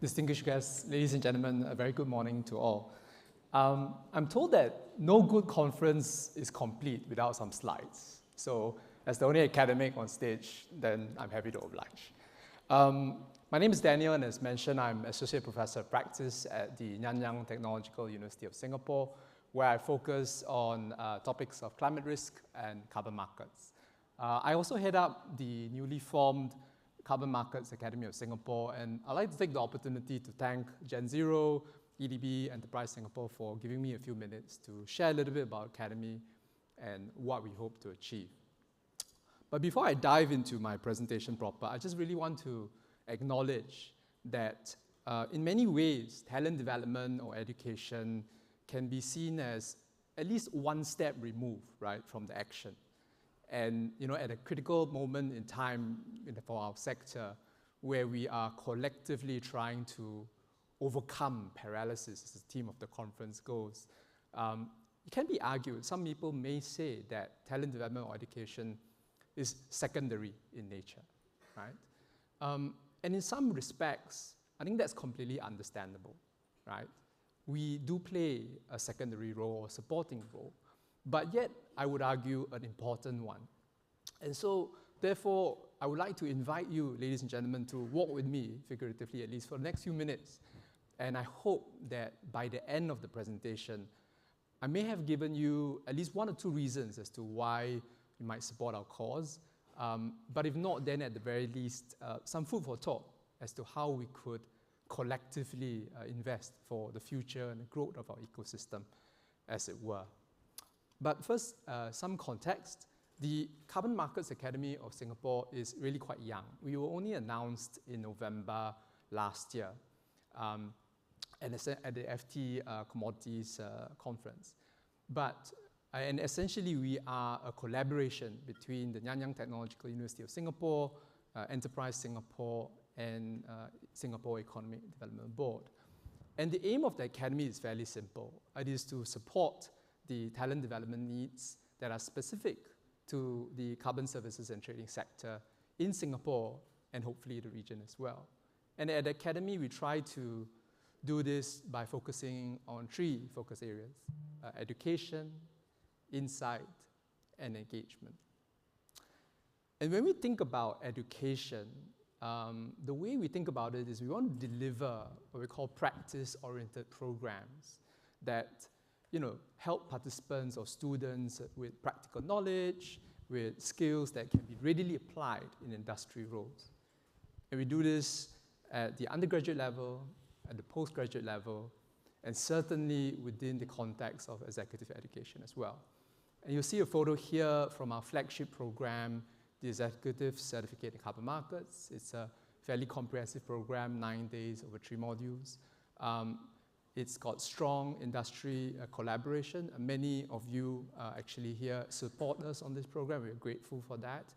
Distinguished guests, ladies and gentlemen, a very good morning to all. I'm told that no good conference is complete without some slides. So as the only academic on stage, then I'm happy to oblige. My name is Daniel, and as mentioned, I'm Associate Professor of Practice at the Nanyang Technological University of Singapore, where I focus on topics of climate risk and carbon markets. I also head up the newly formed Carbon Markets Academy of Singapore, and I'd like to take the opportunity to thank GenZero, EDB, Enterprise Singapore for giving me a few minutes to share a little bit about Academy and what we hope to achieve. But before I dive into my presentation proper, I just really want to acknowledge that in many ways, talent development or education can be seen as at least one step removed, right, from the action. And at a critical moment in time for our sector, where we are collectively trying to overcome paralysis, as the theme of the conference goes, it can be argued, some people may say that talent development or education is secondary in nature, right? And in some respects, I think that's completely understandable, right? We do play a secondary role or supporting role, but yet I would argue an important one. And so, therefore, I would like to invite you, ladies and gentlemen, to walk with me, figuratively at least, for the next few minutes. And I hope that by the end of the presentation, I may have given you at least one or two reasons as to why you might support our cause. But if not, then at the very least, some food for thought as to how we could collectively invest for the future and the growth of our ecosystem, as it were. But first, some context. The Carbon Markets Academy of Singapore is really quite young. We were only announced in November last year at the FT Commodities Conference. And essentially, we are a collaboration between the Nanyang Technological University of Singapore, Enterprise Singapore, and Singapore Economic Development Board. And the aim of the Academy is fairly simple. It is to support the talent development needs that are specific to the carbon services and trading sector in Singapore and hopefully the region as well. And at the Academy, we try to do this by focusing on three focus areas: education, insight, and engagement. And when we think about education, the way we think about it is we want to deliver what we call practice-oriented programs that help participants or students with practical knowledge, with skills that can be readily applied in industry roles. And we do this at the undergraduate level, at the postgraduate level, and certainly within the context of executive education as well. And you'll see a photo here from our flagship program, the Executive Certificate in Carbon Markets. It's a fairly comprehensive program, 9 days over 3 modules. It's got strong industry collaboration. Many of you actually here support us on this program. We're grateful for that.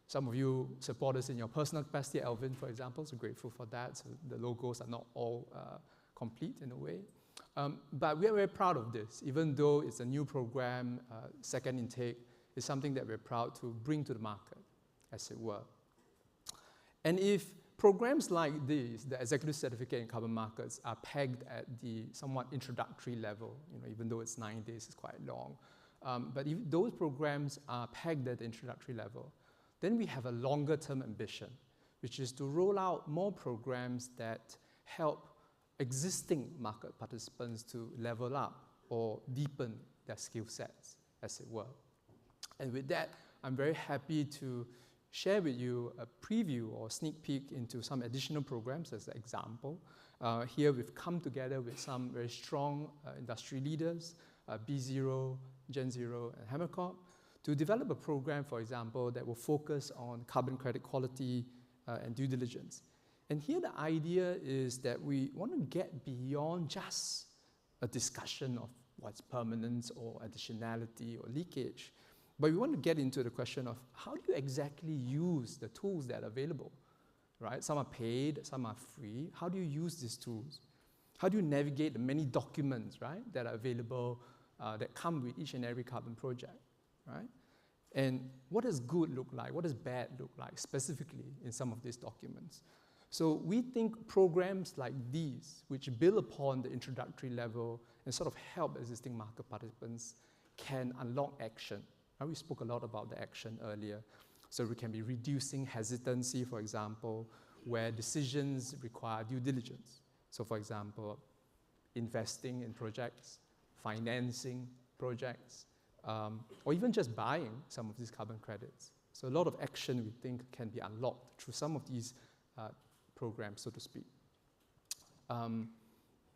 Some of you support us in your personal capacity, Alvin, for example, so grateful for that. So the logos are not all complete in a way. But we're very proud of this. Even though it's a new program, second intake, it's something that we're proud to bring to the market, as it were. And if programs like these, the Executive Certificate in Carbon Markets, are pegged at the somewhat introductory level, even though it's 9 days, it's quite long. But if those programs are pegged at the introductory level, then we have a longer-term ambition, which is to roll out more programs that help existing market participants to level up or deepen their skill sets, as it were. And with that, I'm very happy to share with you a preview or sneak peek into some additional programs as an example. Here we've come together with some very strong industry leaders, B0, GenZero, and HammerCorp, to develop a program, for example, that will focus on carbon credit quality and due diligence. And here the idea is that we want to get beyond just a discussion of what's permanence or additionality or leakage, but we want to get into the question of how do you exactly use the tools that are available, right? Some are paid, some are free. How do you use these tools? How do you navigate the many documents, right, that are available that come with each and every carbon project, right? And what does good look like? What does bad look like specifically in some of these documents? So we think programs like these, which build upon the introductory level and sort of help existing market participants, can unlock action. We spoke a lot about the action earlier. So we can be reducing hesitancy, for example, where decisions require due diligence. So for example, investing in projects, financing projects, or even just buying some of these carbon credits. So a lot of action we think can be unlocked through some of these programs, so to speak.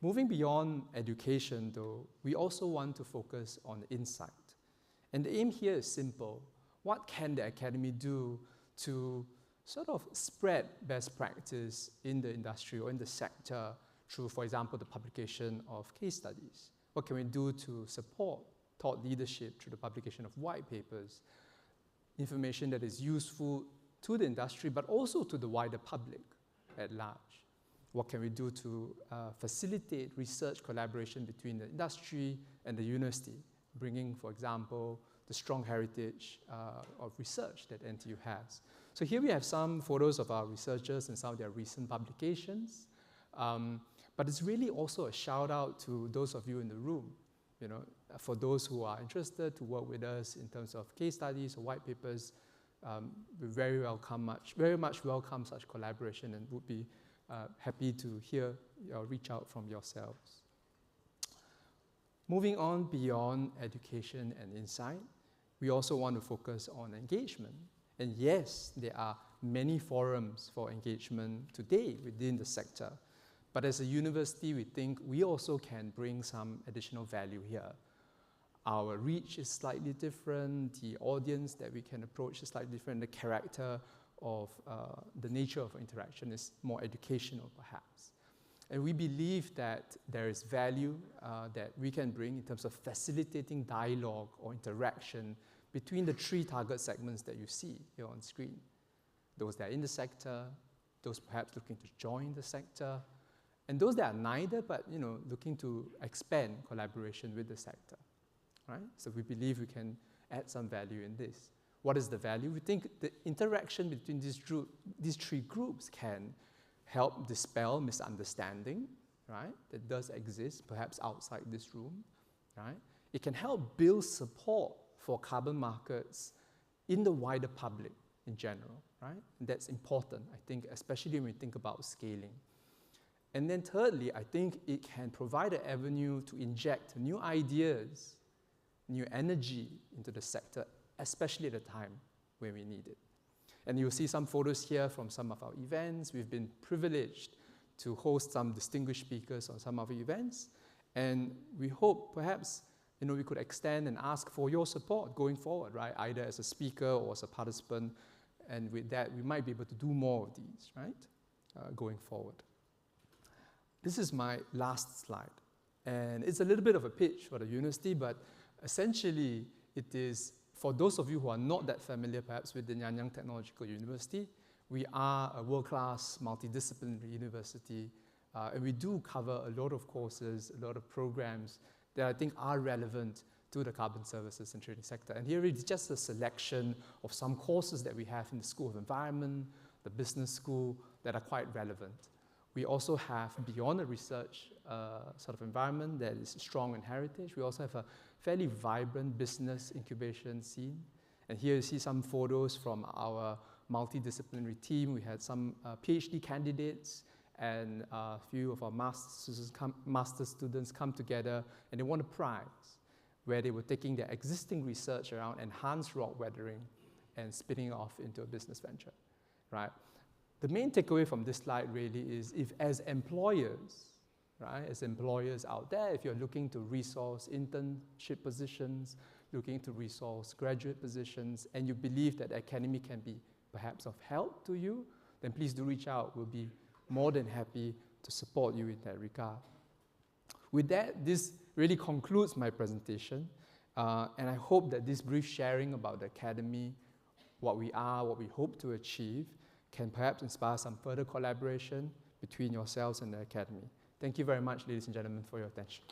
Moving beyond education, though, we also want to focus on insight. And the aim here is simple. What can the academy do to sort of spread best practice in the industry or in the sector through, for example, the publication of case studies? What can we do to support thought leadership through the publication of white papers, information that is useful to the industry, but also to the wider public at large? What can we do to facilitate research collaboration between the industry and the university, bringing, for example, the strong heritage of research that NTU has? So here we have some photos of our researchers and some of their recent publications. But it's really also a shout out to those of you in the room, for those who are interested to work with us in terms of case studies or white papers. We very much welcome such collaboration and would be happy to hear or reach out from yourselves. Moving on beyond education and insight, we also want to focus on engagement. And yes, there are many forums for engagement today within the sector. But as a university, we think we also can bring some additional value here. Our reach is slightly different, the audience that we can approach is slightly different, the character of the nature of interaction is more educational, perhaps. And we believe that there is value that we can bring in terms of facilitating dialogue or interaction between the three target segments that you see here on screen. Those that are in the sector, those perhaps looking to join the sector, and those that are neither, but looking to expand collaboration with the sector, right? So we believe we can add some value in this. What is the value? We think the interaction between these three groups can help dispel misunderstanding, right? That does exist, perhaps outside this room, right? It can help build support for carbon markets in the wider public in general, right? And that's important, I think, especially when we think about scaling. And then thirdly, I think it can provide an avenue to inject new ideas, new energy into the sector, especially at a time when we need it. And you'll see some photos here from some of our events. We've been privileged to host some distinguished speakers on some of our events. And we hope perhaps we could extend and ask for your support going forward, right? Either as a speaker or as a participant. And with that, we might be able to do more of these, right? Going forward. This is my last slide. And it's a little bit of a pitch for the university, but essentially it is, for those of you who are not that familiar perhaps with the Nanyang Technological University, we are a world-class multidisciplinary university, and we do cover a lot of courses, a lot of programs that I think are relevant to the carbon services and trading sector. And here is just a selection of some courses that we have in the School of Environment, the Business School, that are quite relevant. We also have, beyond the research sort of environment that is strong in heritage, we also have a fairly vibrant business incubation scene. And here you see some photos from our multidisciplinary team. We had some PhD candidates and a few of our master students come together and they won a prize where they were taking their existing research around enhanced rock weathering and spinning off into a business venture, right? The main takeaway from this slide really is if as employers, right, as employers out there, if you're looking to resource internship positions, looking to resource graduate positions, and you believe that the academy can be perhaps of help to you, then please do reach out. We'll be more than happy to support you in that regard. With that, this really concludes my presentation, and I hope that this brief sharing about the academy, what we are, what we hope to achieve, can perhaps inspire some further collaboration between yourselves and the academy. Thank you very much, ladies and gentlemen, for your attention.